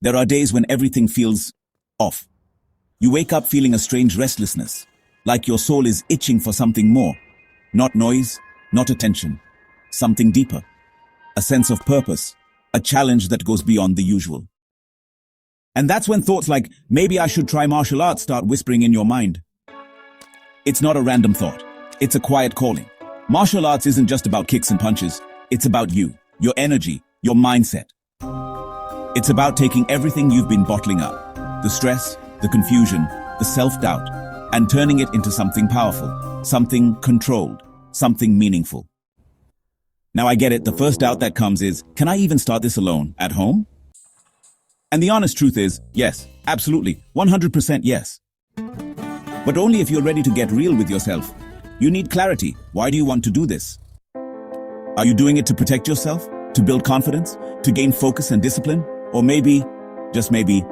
There are days when everything feels off. You wake up feeling a strange restlessness, like your soul is itching for something more. Not noise, not attention, something deeper. A sense of purpose, a challenge that goes beyond the usual. And that's when thoughts like, maybe I should try martial arts, start whispering in your mind. It's not a random thought. It's a quiet calling. Martial arts isn't just about kicks and punches. It's about you, your energy, your mindset. It's about taking everything you've been bottling up, the stress, the confusion, the self-doubt, and turning it into something powerful, something controlled, something meaningful. Now I get it, the first doubt that comes is, can I even start this alone, at home? And the honest truth is, yes, absolutely, 100% yes. But only if you're ready to get real with yourself. You need clarity. Why do you want to do this? Are you doing it to protect yourself? To build confidence? To gain focus and discipline? Or maybe, just maybe,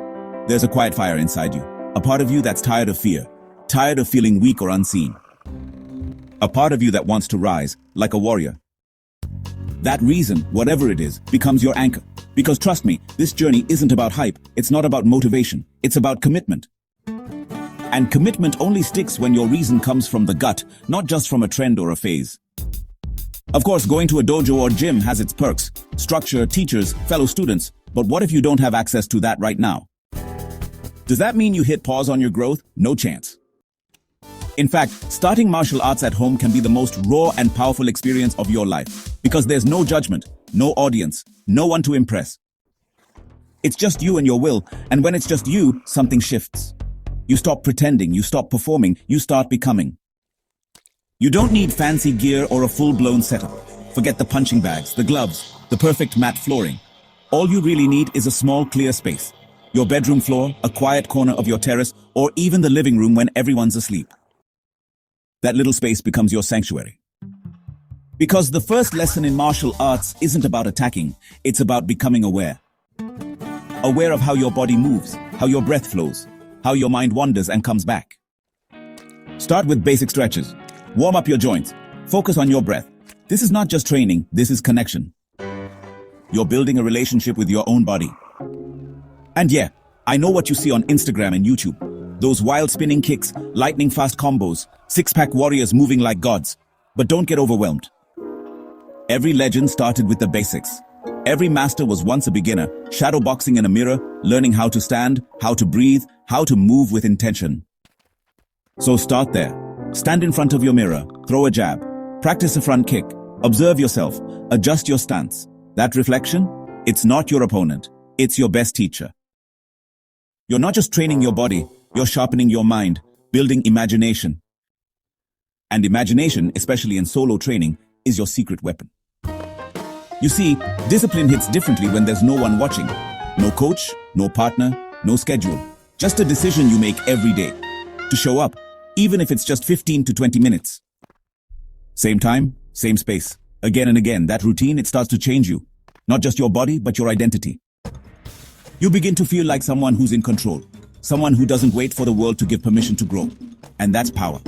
there's a quiet fire inside you. A part of you that's tired of fear, tired of feeling weak or unseen. A part of you that wants to rise, like a warrior. That reason, whatever it is, becomes your anchor. Because trust me, this journey isn't about hype, it's not about motivation, it's about commitment. And commitment only sticks when your reason comes from the gut, not just from a trend or a phase. Of course, going to a dojo or gym has its perks, structure, teachers, fellow students, but what if you don't have access to that right now? Does that mean you hit pause on your growth? No chance. In fact, starting martial arts at home can be the most raw and powerful experience of your life, because there's no judgment, no audience, no one to impress. It's just you and your will, and when it's just you, something shifts. You stop pretending, you stop performing, you start becoming. You don't need fancy gear or a full-blown setup. Forget the punching bags, the gloves, the perfect matte flooring. All you really need is a small, clear space. Your bedroom floor, a quiet corner of your terrace, or even the living room when everyone's asleep. That little space becomes your sanctuary. Because the first lesson in martial arts isn't about attacking, it's about becoming aware. Aware of how your body moves, how your breath flows, how your mind wanders and comes back. Start with basic stretches. Warm up your joints. Focus on your breath. This is not just training, this is connection. You're building a relationship with your own body. And yeah, I know what you see on Instagram and YouTube. Those wild spinning kicks, lightning fast combos, six-pack warriors moving like gods. But don't get overwhelmed. Every legend started with the basics. Every master was once a beginner, shadow boxing in a mirror, learning how to stand, how to breathe, how to move with intention. So start there. Stand in front of your mirror, throw a jab, practice a front kick, observe yourself, adjust your stance. That reflection, it's not your opponent, it's your best teacher. You're not just training your body, you're sharpening your mind, building imagination. And imagination, especially in solo training, is your secret weapon. You see, discipline hits differently when there's no one watching. No coach, no partner, no schedule. Just a decision you make every day. To show up, even if it's just 15 to 20 minutes. Same time, same space. Again and again, that routine, it starts to change you. Not just your body, but your identity. You begin to feel like someone who's in control. Someone who doesn't wait for the world to give permission to grow. And that's power.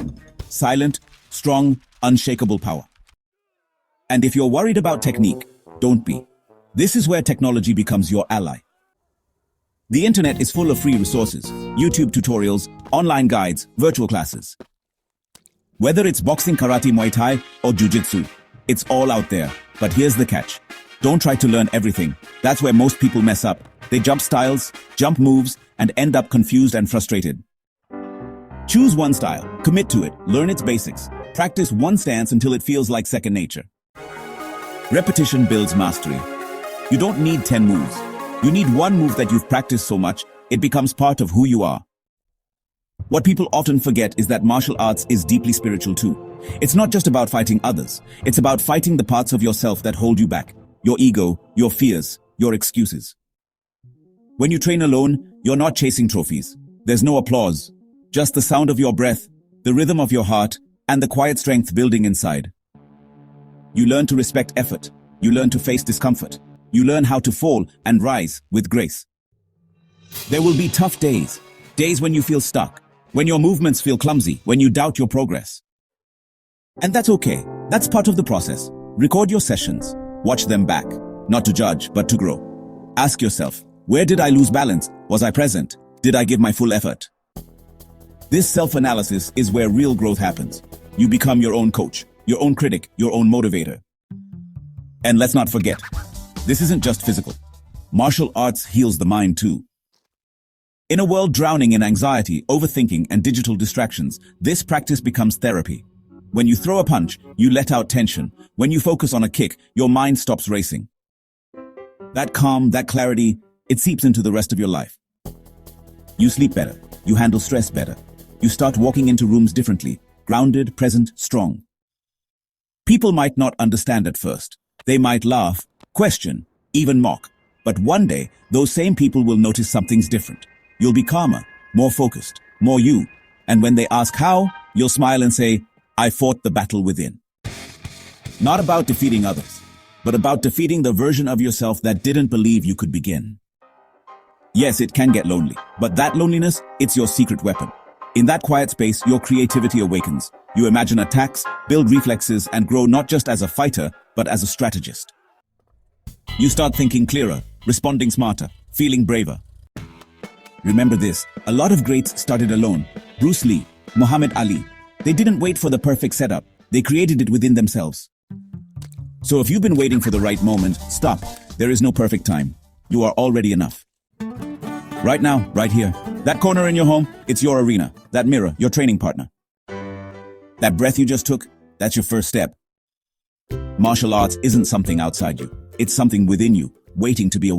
Silent, strong, unshakable power. And if you're worried about technique, don't be. This is where technology becomes your ally. The internet is full of free resources, YouTube tutorials, online guides, virtual classes. Whether it's boxing, karate, Muay Thai, or jiu-jitsu, it's all out there. But here's the catch. Don't try to learn everything. That's where most people mess up. They jump styles, jump moves, and end up confused and frustrated. Choose one style, commit to it, learn its basics. Practice one stance until it feels like second nature. Repetition builds mastery. You don't need 10 moves. You need one move that you've practiced so much, it becomes part of who you are. What people often forget is that martial arts is deeply spiritual too. It's not just about fighting others. It's about fighting the parts of yourself that hold you back. Your ego, your fears, your excuses. When you train alone, you're not chasing trophies. There's no applause. Just the sound of your breath, the rhythm of your heart, and the quiet strength building inside. You learn to respect effort. You learn to face discomfort. You learn how to fall and rise with grace. There will be tough days. Days when you feel stuck. When your movements feel clumsy. When you doubt your progress. And that's okay. That's part of the process. Record your sessions. Watch them back. Not to judge, but to grow. Ask yourself, Where did I lose balance? Was I present? Did I give my full effort? This self-analysis is where real growth happens. You become your own coach, your own critic, your own motivator. And let's not forget, this isn't just physical. Martial arts heals the mind too. In a world drowning in anxiety, overthinking, and digital distractions, this practice becomes therapy. When you throw a punch, you let out tension. When you focus on a kick, your mind stops racing. That calm, that clarity, it seeps into the rest of your life. You sleep better. You handle stress better. You start walking into rooms differently, grounded, present, strong. People might not understand at first. They might laugh, question, even mock. But one day, those same people will notice something's different. You'll be calmer, more focused, more you. And when they ask how, you'll smile and say, I fought the battle within. Not about defeating others, but about defeating the version of yourself that didn't believe you could begin. Yes, it can get lonely, but that loneliness, it's your secret weapon. In that quiet space, your creativity awakens. You imagine attacks, build reflexes, and grow not just as a fighter, but as a strategist. You start thinking clearer, responding smarter, feeling braver. Remember this, a lot of greats started alone. Bruce Lee, Muhammad Ali. They didn't wait for the perfect setup. They created it within themselves. So if you've been waiting for the right moment, stop. There is no perfect time. You are already enough. Right now, right here. That corner in your home, it's your arena. That mirror, your training partner. That breath you just took, that's your first step. Martial arts isn't something outside you. It's something within you, waiting to be aware.